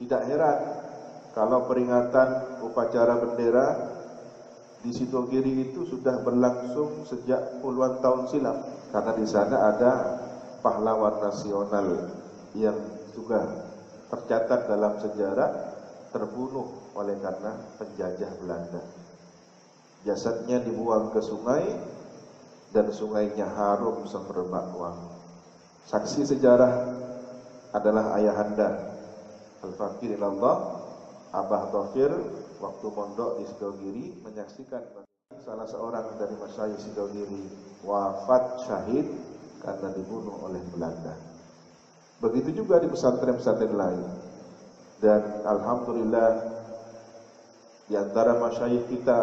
Tidak heran kalau peringatan upacara bendera di Sidogiri itu sudah berlangsung sejak puluhan tahun silam, karena di sana ada pahlawan nasional yang juga tercatat dalam sejarah terbunuh oleh karena penjajah Belanda. Jasadnya dibuang ke sungai dan sungainya harum semerbak wangi. Saksi sejarah adalah ayahanda Al-Fakir ilallah Abah Taufir waktu mondok di Sidogiri menyaksikan salah seorang dari masyayikh Sidogiri wafat syahid karena dibunuh oleh Belanda. Begitu juga di pesantren-pesantren lain. Dan alhamdulillah di antara masyayikh kita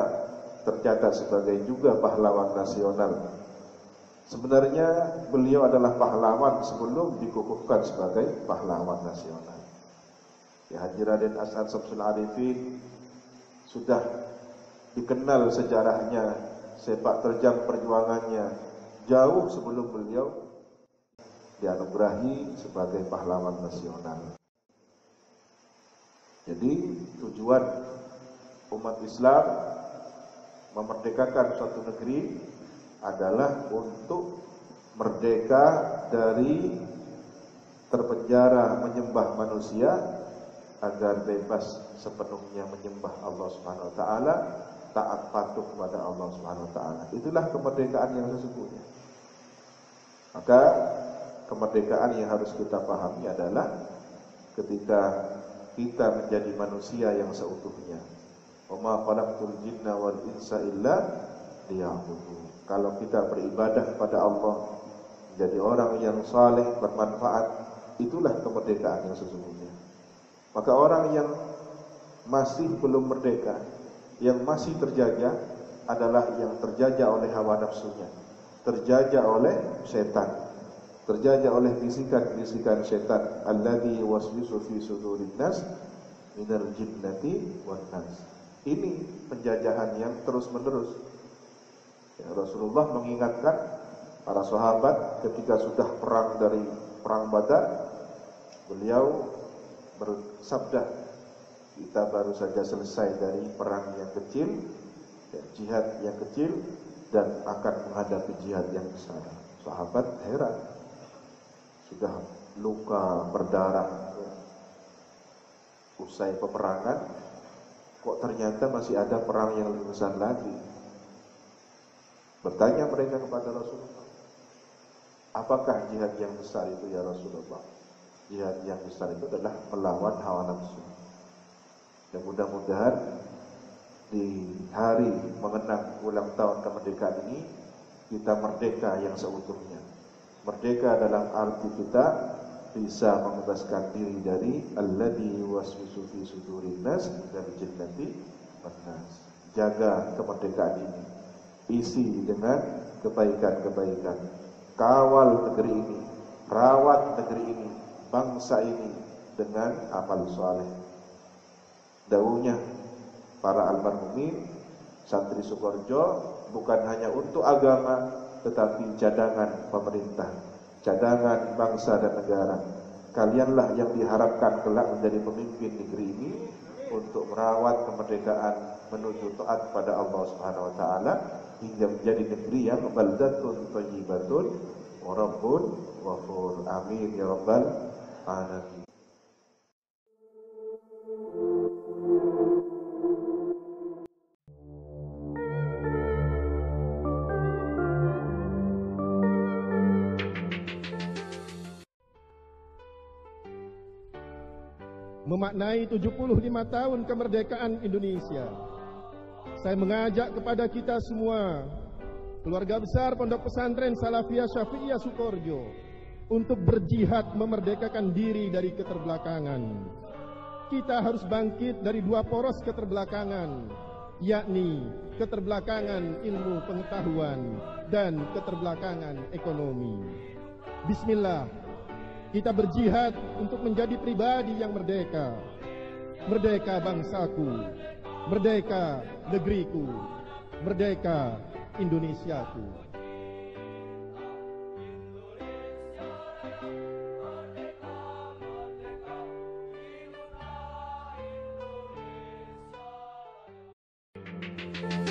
tercatat sebagai juga pahlawan nasional. Sebenarnya beliau adalah pahlawan sebelum dikukuhkan sebagai pahlawan nasional. Ya, Haji Raden As'ad Syamsul Arifin sudah dikenal sejarahnya, sepak terjang perjuangannya jauh sebelum beliau dianugerahi sebagai pahlawan nasional. Jadi tujuan umat Islam memerdekakan suatu negeri adalah untuk merdeka dari terpenjara menyembah manusia, agar bebas sepenuhnya menyembah Allah Subhanahu wa taala, taat patuh kepada Allah Subhanahu wa taala. Itulah kemerdekaan yang sesungguhnya. Maka kemerdekaan yang harus kita pahami adalah ketika kita menjadi manusia yang seutuhnya. Wa ma khalaqtul jinna wal insa illa liya'budun. Kalau kita beribadah pada Allah, menjadi orang yang saleh, bermanfaat, itulah kemerdekaan yang sesungguhnya. Maka orang yang masih belum merdeka, yang masih terjajah, adalah yang terjajah oleh hawa nafsunya, terjajah oleh setan, terjajah oleh bisikan-bisikan setan. Alladzi waswisu fi sudurin nas minal jinnati wan nas. Ini penjajahan yang terus-menerus. Ya, Rasulullah mengingatkan para sahabat ketika sudah perang Badar, beliau bersabda, kita baru saja selesai dari perang yang kecil, ya, jihad yang kecil, dan akan menghadapi jihad yang besar. Sahabat heran, sudah luka berdarah, ya, usai peperangan, kok ternyata masih ada perang yang lebih besar lagi. Bertanya mereka kepada Rasulullah, apakah jihad yang besar itu ya Rasulullah? Jihad yang besar itu adalah melawan hawa nafsu. Dan mudah-mudahan di hari mengenang ulang tahun kemerdekaan ini kita merdeka yang seutuhnya. Merdeka dalam arti kita bisa membebaskan diri dari alladzi waswisu fi sudurin nas minal jinnati wan nas. Jaga kemerdekaan ini, isi dengan kebaikan-kebaikan. Kawal negeri ini, rawat negeri ini, bangsa ini dengan amal saleh. Dawuhnya para almarhumin santri Sukoharjo bukan hanya untuk agama, tetapi cadangan pemerintah, cadangan bangsa dan negara. Kalianlah yang diharapkan kelak menjadi pemimpin negeri ini untuk merawat kemerdekaan menuju taat pada Allah Subhanahu wa taala hingga menjadi negeri yang baldatun thayyibatun wa rabbun ghafur. Amin ya rabbal alamin. Memaknai 75 tahun kemerdekaan Indonesia, saya mengajak kepada kita semua, keluarga besar Pondok Pesantren Salafiyah Syafi'iyah Sukoharjo, untuk berjihad memerdekakan diri dari keterbelakangan. Kita harus bangkit dari dua poros keterbelakangan, yakni keterbelakangan ilmu pengetahuan dan keterbelakangan ekonomi. Bismillah, kita berjihad untuk menjadi pribadi yang merdeka. Merdeka bangsaku, merdeka negeriku, merdeka Indonesiaku. wabarakatuh.